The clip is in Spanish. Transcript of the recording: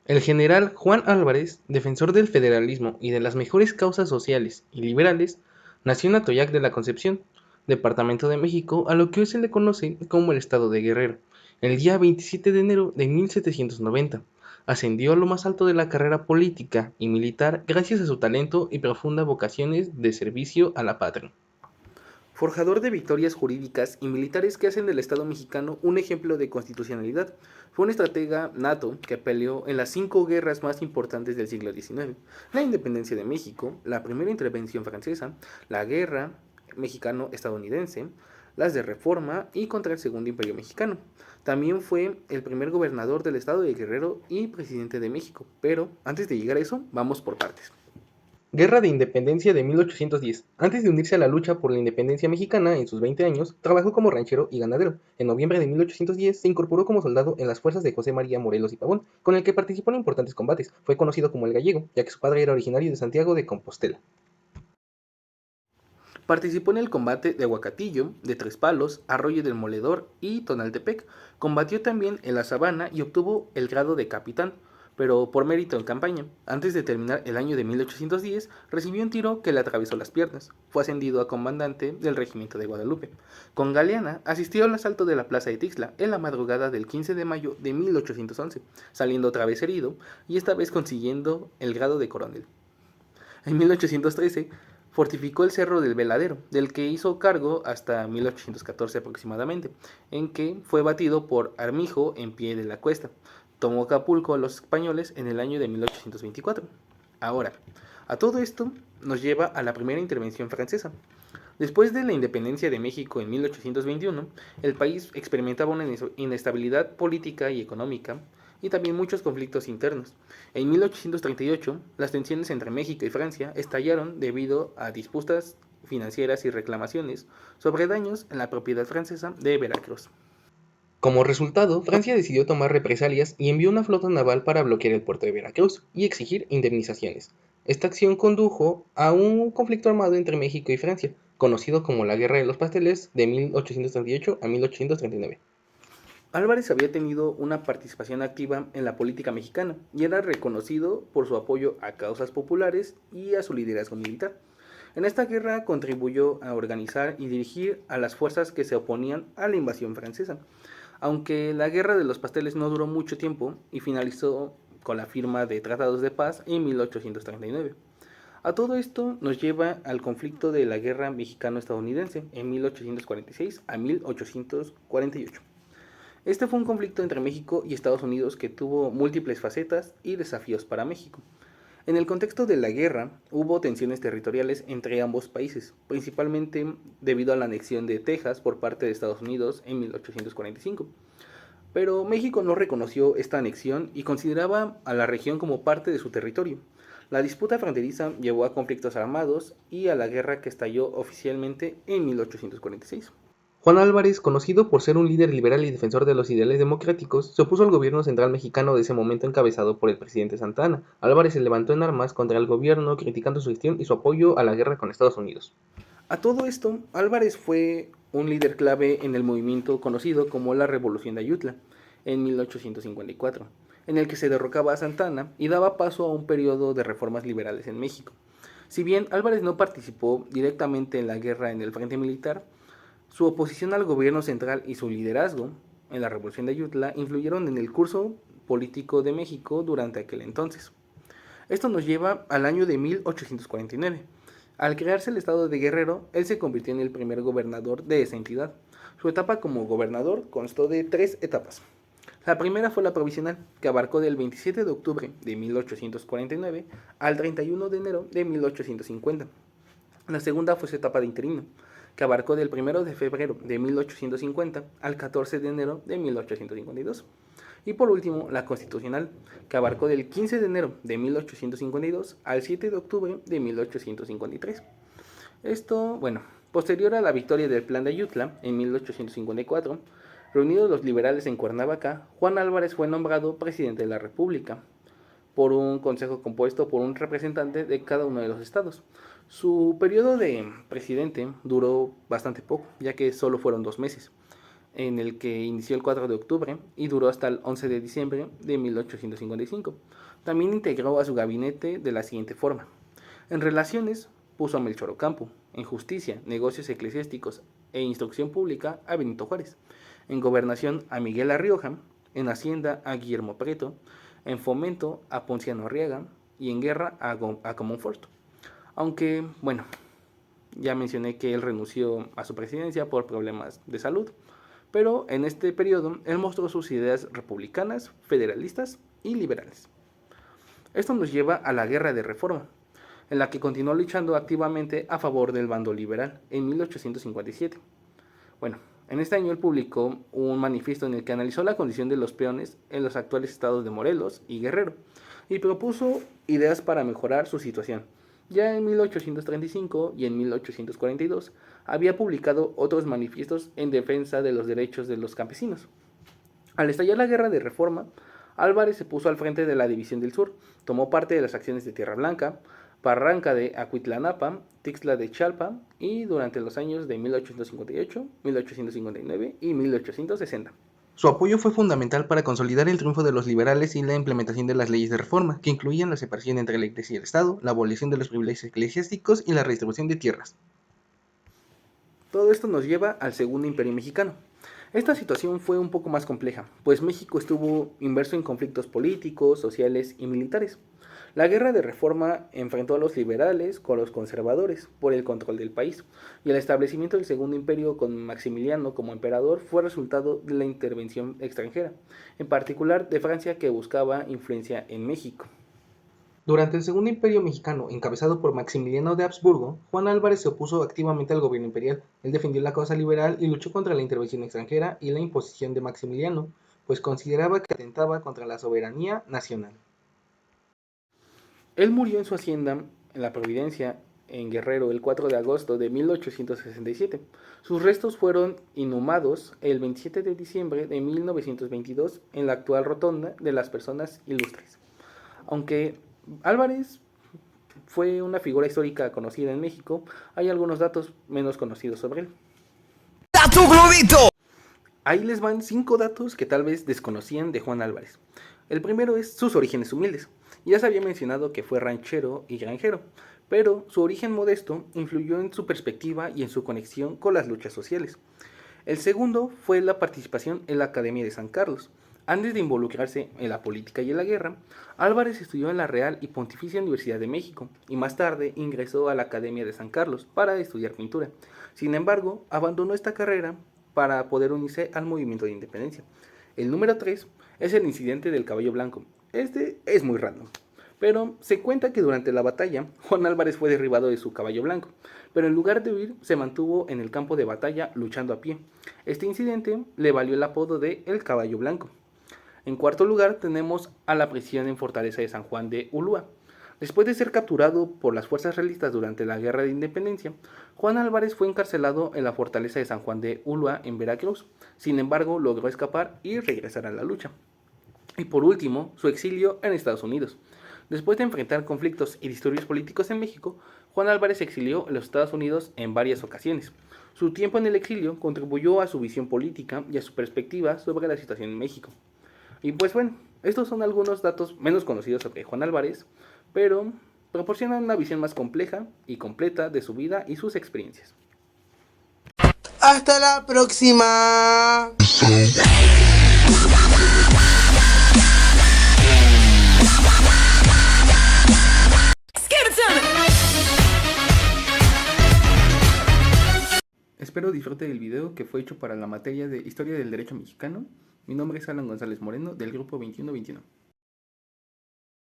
El general Juan Álvarez, defensor del federalismo y de las mejores causas sociales y liberales, nació en Atoyac de la Concepción, departamento de México, a lo que hoy se le conoce como el estado de Guerrero, el día 27 de enero de 1790. Ascendió a lo más alto de la carrera política y militar gracias a su talento y profunda vocaciones de servicio a la patria. Forjador de victorias jurídicas y militares que hacen del Estado mexicano un ejemplo de constitucionalidad, fue un estratega nato que peleó en las 5 guerras más importantes del siglo XIX: la independencia de México, la primera intervención francesa, la guerra mexicano-estadounidense, las de Reforma y contra el Segundo Imperio Mexicano. También fue el primer gobernador del estado de Guerrero y presidente de México. Pero antes de llegar a eso, vamos por partes. Guerra de Independencia de 1810. Antes de unirse a la lucha por la independencia mexicana en sus 20 años, trabajó como ranchero y ganadero. En noviembre de 1810 se incorporó como soldado en las fuerzas de José María Morelos y Pavón, con el que participó en importantes combates. Fue conocido como el Gallego, ya que su padre era originario de Santiago de Compostela. Participó en el combate de Aguacatillo, de Tres Palos, Arroyo del Moledor y Tonaltepec. Combatió también en la Sabana y obtuvo el grado de capitán, pero por mérito en campaña. Antes de terminar el año de 1810, recibió un tiro que le atravesó las piernas. Fue ascendido a comandante del regimiento de Guadalupe. Con Galeana asistió al asalto de la plaza de Tixla en la madrugada del 15 de mayo de 1811, saliendo otra vez herido y esta vez consiguiendo el grado de coronel. En 1813 fortificó el Cerro del Veladero, del que hizo cargo hasta 1814 aproximadamente, en que fue batido por Armijo en pie de la cuesta. Tomó Acapulco a los españoles en el año de 1824. Ahora, a todo esto nos lleva a la primera intervención francesa. Después de la independencia de México en 1821, el país experimentaba una inestabilidad política y económica y también muchos conflictos internos. En 1838, las tensiones entre México y Francia estallaron debido a disputas financieras y reclamaciones sobre daños en la propiedad francesa de Veracruz. Como resultado, Francia decidió tomar represalias y envió una flota naval para bloquear el puerto de Veracruz y exigir indemnizaciones. Esta acción condujo a un conflicto armado entre México y Francia, conocido como la Guerra de los Pasteles de 1838 a 1839. Álvarez había tenido una participación activa en la política mexicana y era reconocido por su apoyo a causas populares y a su liderazgo militar. En esta guerra contribuyó a organizar y dirigir a las fuerzas que se oponían a la invasión francesa, aunque la Guerra de los Pasteles no duró mucho tiempo y finalizó con la firma de tratados de paz en 1839. A todo esto nos lleva al conflicto de la Guerra Mexicano-Estadounidense en 1846 a 1848. Este fue un conflicto entre México y Estados Unidos que tuvo múltiples facetas y desafíos para México. En el contexto de la guerra, hubo tensiones territoriales entre ambos países, principalmente debido a la anexión de Texas por parte de Estados Unidos en 1845. Pero México no reconoció esta anexión y consideraba a la región como parte de su territorio. La disputa fronteriza llevó a conflictos armados y a la guerra que estalló oficialmente en 1846. Juan Álvarez, conocido por ser un líder liberal y defensor de los ideales democráticos, se opuso al gobierno central mexicano de ese momento encabezado por el presidente Santa Anna. Álvarez se levantó en armas contra el gobierno, criticando su gestión y su apoyo a la guerra con Estados Unidos. A todo esto, Álvarez fue un líder clave en el movimiento conocido como la Revolución de Ayutla, en 1854, en el que se derrocaba a Santa Anna y daba paso a un periodo de reformas liberales en México. Si bien Álvarez no participó directamente en la guerra en el frente militar, su oposición al gobierno central y su liderazgo en la Revolución de Ayutla influyeron en el curso político de México durante aquel entonces. Esto nos lleva al año de 1849. Al crearse el estado de Guerrero, él se convirtió en el primer gobernador de esa entidad. Su etapa como gobernador constó de 3 etapas. La primera fue la provisional, que abarcó del 27 de octubre de 1849 al 31 de enero de 1850. La segunda fue su etapa de interino, que abarcó del 1 de febrero de 1850 al 14 de enero de 1852. Y por último, la constitucional, que abarcó del 15 de enero de 1852 al 7 de octubre de 1853. Esto, bueno, posterior a la victoria del Plan de Ayutla en 1854, reunidos los liberales en Cuernavaca, Juan Álvarez fue nombrado presidente de la República por un consejo compuesto por un representante de cada uno de los estados. Su periodo de presidente duró bastante poco, ya que solo fueron 2 meses. en el que inició el 4 de octubre y duró hasta el 11 de diciembre de 1855. También integró a su gabinete de la siguiente forma. En Relaciones puso a Melchor Ocampo, en Justicia, Negocios Eclesiásticos e Instrucción Pública a Benito Juárez, en Gobernación a Miguel Arrioja, en Hacienda a Guillermo Prieto, en Fomento a Ponciano Arriaga y en Guerra a Comonfort. Aunque, bueno, ya mencioné que él renunció a su presidencia por problemas de salud, pero en este periodo él mostró sus ideas republicanas, federalistas y liberales. Esto nos lleva a la Guerra de Reforma, en la que continuó luchando activamente a favor del bando liberal en 1857. Bueno, en este año él publicó un manifiesto en el que analizó la condición de los peones en los actuales estados de Morelos y Guerrero y propuso ideas para mejorar su situación. Ya en 1835 y en 1842 había publicado otros manifiestos en defensa de los derechos de los campesinos. Al estallar la Guerra de Reforma, Álvarez se puso al frente de la División del Sur, tomó parte de las acciones de Tierra Blanca, Barranca de Acuitlanapa, Tixla de Chalpa y durante los años de 1858, 1859 y 1860. Su apoyo fue fundamental para consolidar el triunfo de los liberales y la implementación de las leyes de reforma, que incluían la separación entre la Iglesia y el Estado, la abolición de los privilegios eclesiásticos y la redistribución de tierras. Todo esto nos lleva al Segundo Imperio Mexicano. Esta situación fue un poco más compleja, pues México estuvo inmerso en conflictos políticos, sociales y militares. La Guerra de Reforma enfrentó a los liberales con los conservadores por el control del país, y el establecimiento del Segundo Imperio con Maximiliano como emperador fue resultado de la intervención extranjera, en particular de Francia, que buscaba influencia en México. Durante el Segundo Imperio Mexicano, encabezado por Maximiliano de Habsburgo, Juan Álvarez se opuso activamente al gobierno imperial. Él defendió la causa liberal y luchó contra la intervención extranjera y la imposición de Maximiliano, pues consideraba que atentaba contra la soberanía nacional. Él murió en su hacienda, en la Providencia, en Guerrero, el 4 de agosto de 1867. Sus restos fueron inhumados el 27 de diciembre de 1922 en la actual Rotonda de las Personas Ilustres. Aunque Álvarez fue una figura histórica conocida en México, hay algunos datos menos conocidos sobre él. ¡Dato globito! Ahí les van 5 datos que tal vez desconocían de Juan Álvarez. El primero es sus orígenes humildes. Ya se había mencionado que fue ranchero y granjero, pero su origen modesto influyó en su perspectiva y en su conexión con las luchas sociales. El segundo fue la participación en la Academia de San Carlos. Antes de involucrarse en la política y en la guerra, Álvarez estudió en la Real y Pontificia Universidad de México y más tarde ingresó a la Academia de San Carlos para estudiar pintura. Sin embargo, abandonó esta carrera para poder unirse al movimiento de independencia. El número 3 es el incidente del caballo blanco. Este es muy random, pero se cuenta que durante la batalla, Juan Álvarez fue derribado de su caballo blanco, pero en lugar de huir, se mantuvo en el campo de batalla luchando a pie. Este incidente le valió el apodo de El Caballo Blanco. En cuarto lugar, tenemos a la prisión en Fortaleza de San Juan de Ulúa. Después de ser capturado por las fuerzas realistas durante la Guerra de Independencia, Juan Álvarez fue encarcelado en la Fortaleza de San Juan de Ulúa en Veracruz. Sin embargo, logró escapar y regresar a la lucha. Y por último, su exilio en Estados Unidos. Después de enfrentar conflictos y disturbios políticos en México, Juan Álvarez se exilió en los Estados Unidos en varias ocasiones. Su tiempo en el exilio contribuyó a su visión política y a su perspectiva sobre la situación en México. Y pues bueno, estos son algunos datos menos conocidos sobre Juan Álvarez, pero proporcionan una visión más compleja y completa de su vida y sus experiencias. ¡Hasta la próxima! Espero disfrute del video que fue hecho para la materia de Historia del Derecho Mexicano. Mi nombre es Alan González Moreno, del grupo 2121.